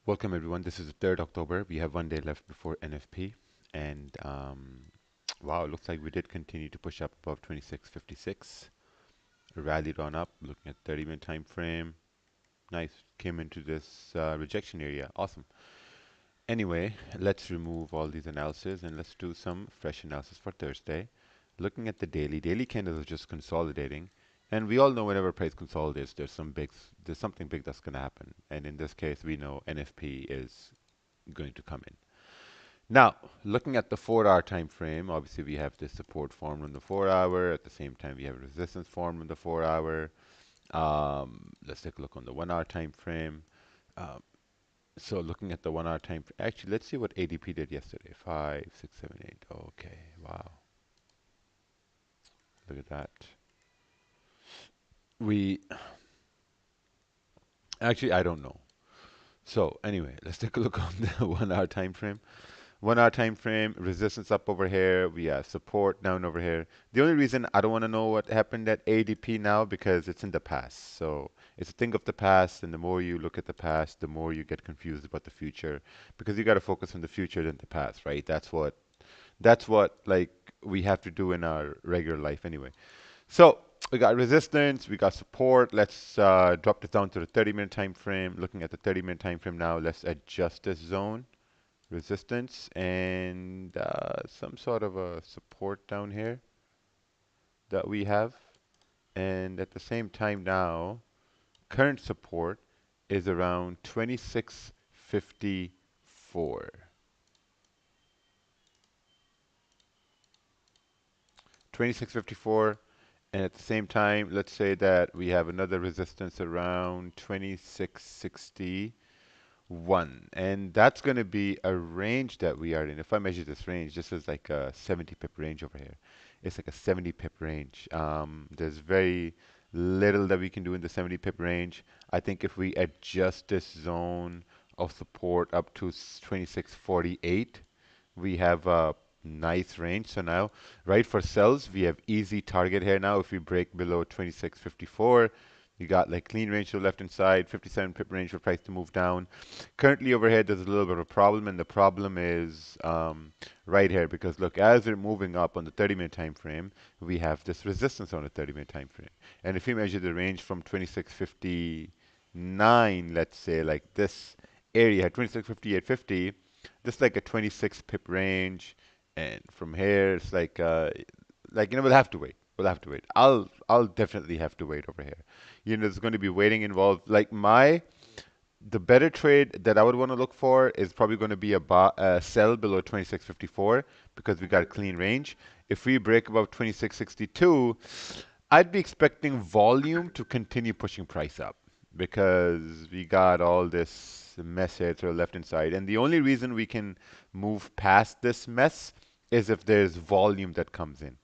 Welcome everyone. This is the 3rd October. We have one day left before NFP, and wow, it looks like we did continue to push up above 26.56. Rallied on up. Looking at 30-minute time frame. Nice. Came into this rejection area. Awesome. Anyway, let's remove all these analysis and let's do some fresh analysis for Thursday. Looking at the daily candles are just consolidating, and we all know whenever price consolidates, there's something big that's going to happen. And in this case, we know NFP is going to come in. Now, looking at the 4-hour time frame, obviously we have this support formed on the 4-hour. At the same time, we have resistance formed on the 4-hour. Let's take a look on the 1-hour time frame. Um, so looking at the 1-hour time, actually, let's see what ADP did yesterday. 5, 6, 7, 8. Okay, wow, look at that. We actually, I don't know. So anyway, let's take a look on the 1-hour time frame. 1 hour time frame, resistance up over here. We have support down over here. The only reason I don't want to know what happened at ADP now because it's in the past. So it's a thing of the past, and the more you look at the past, the more you get confused about the future because you got to focus on the future than the past, right? That's what like we have to do in our regular life anyway. So we got resistance, we got support. Let's drop this down to the 30-minute time frame. Looking at the 30-minute time frame now, let's adjust this zone resistance and some sort of a support down here that we have. And at the same time now, current support is around 2654. 2654. And at the same time, let's say that we have another resistance around 2661. And that's going to be a range that we are in. If I measure this range, this is like a 70 pip range over here. It's like a 70 pip range. There's very little that we can do in the 70 pip range. I think if we adjust this zone of support up to 2648, we have a nice range. So now, right, for sells, we have easy target here now. If we break below 2654, you got like clean range to the left hand side, 57 pip range for price to move down. Currently over here, there's a little bit of a problem, and the problem is right here because look, as we're moving up on the 30-minute time frame, we have this resistance on the 30-minute time frame. And if we measure the range from 2659, let's say like this area, 2658.50, this is like a 26 pip range, and from here it's like we'll have to wait. We'll have to wait. I'll definitely have to wait over here. There's going to be waiting involved. Like the better trade that I would want to look for is probably going to be a sell below 2654 because we got a clean range. If we break above 2662, I'd be expecting volume to continue pushing price up because we got all this mess here to the left hand side. And the only reason we can move past this mess is if there's volume that comes in.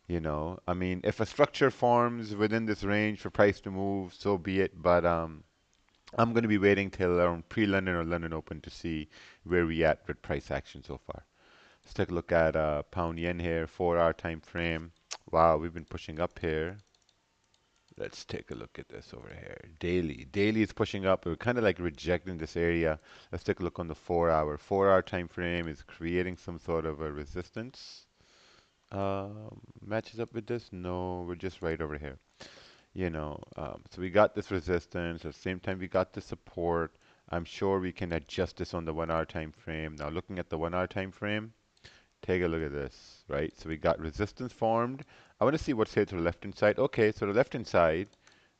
I mean, if a structure forms within this range for price to move, so be it. But I'm going to be waiting till around pre-London or London Open to see where we at with price action so far. Let's take a look at pound yen here, 4-hour time frame. Wow, we've been pushing up here. Let's take a look at this over here. Daily is pushing up. We're kind of like rejecting this area. Let's take a look on the 4-hour. 4-hour time frame is creating some sort of a resistance. Matches up with this? No, we're just right over here. So we got this resistance. At the same time, we got the support. I'm sure we can adjust this on the 1-hour time frame. Now, looking at the 1-hour time frame, take a look at this, right? So we got resistance formed. I want to see what's here to the left-hand side. Okay, so the left-hand side,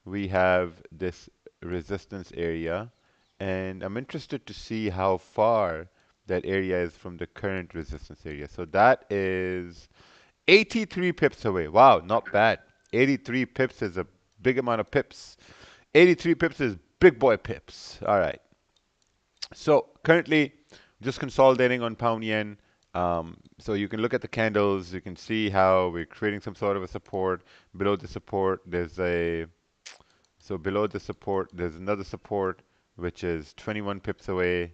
we have this resistance area, and I'm interested to see how far that area is from the current resistance area. So that is 83 pips away. Wow, not bad. 83 pips is a big amount of pips. 83 pips is big boy pips. All right. So currently, just consolidating on pound yen. So you can look at the candles. You can see how we're creating some sort of a support. Below the support, below the support, there's another support which is 21 pips away.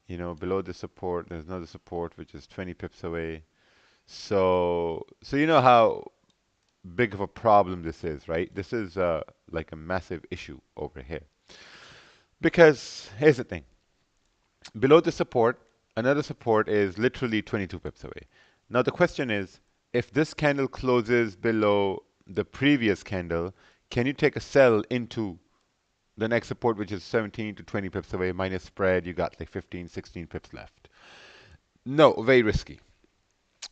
Below the support, there's another support which is 20 pips away. So you know how big of a problem this is, right? This is like a massive issue over here. Because here's the thing. Below the support, another support is literally 22 pips away. Now the question is, if this candle closes below the previous candle, can you take a sell into the next support, which is 17 to 20 pips away minus spread? You got like 15, 16 pips left. No, very risky.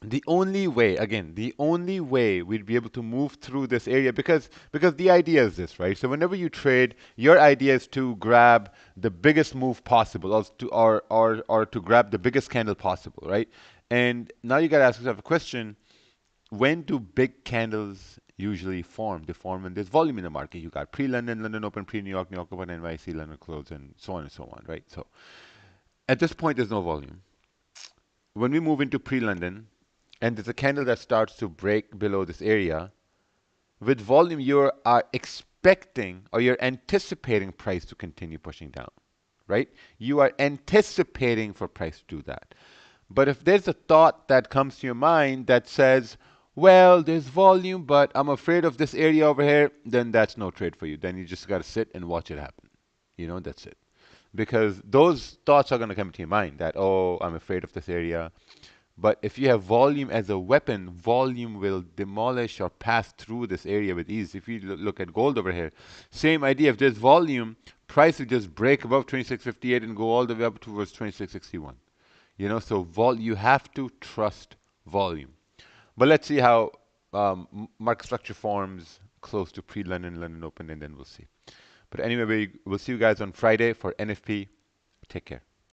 The only way, again, the only way we'd be able to move through this area, because the idea is this, right? So whenever you trade, your idea is to grab the biggest move possible, or to grab the biggest candle possible, right? And now you got to ask yourself a question: when do big candles usually form? They form when there's volume in the market. You got pre-London, London Open, pre-New York, New York Open, NYC, London Close, and so on and so on, right? So at this point, there's no volume. When we move into pre-London, and there's a candle that starts to break below this area, with volume, you are expecting or you're anticipating price to continue pushing down, right? You are anticipating for price to do that. But if there's a thought that comes to your mind that says, well, there's volume, but I'm afraid of this area over here, then that's no trade for you. Then you just got to sit and watch it happen. That's it. Because those thoughts are going to come to your mind that, oh, I'm afraid of this area. But if you have volume as a weapon, volume will demolish or pass through this area with ease. If you look at gold over here, same idea. If there's volume, price will just break above 2658 and go all the way up towards 2661. So you have to trust volume. But let's see how market structure forms close to pre-London, London Open, and then we'll see. But anyway, we'll see you guys on Friday for NFP. Take care.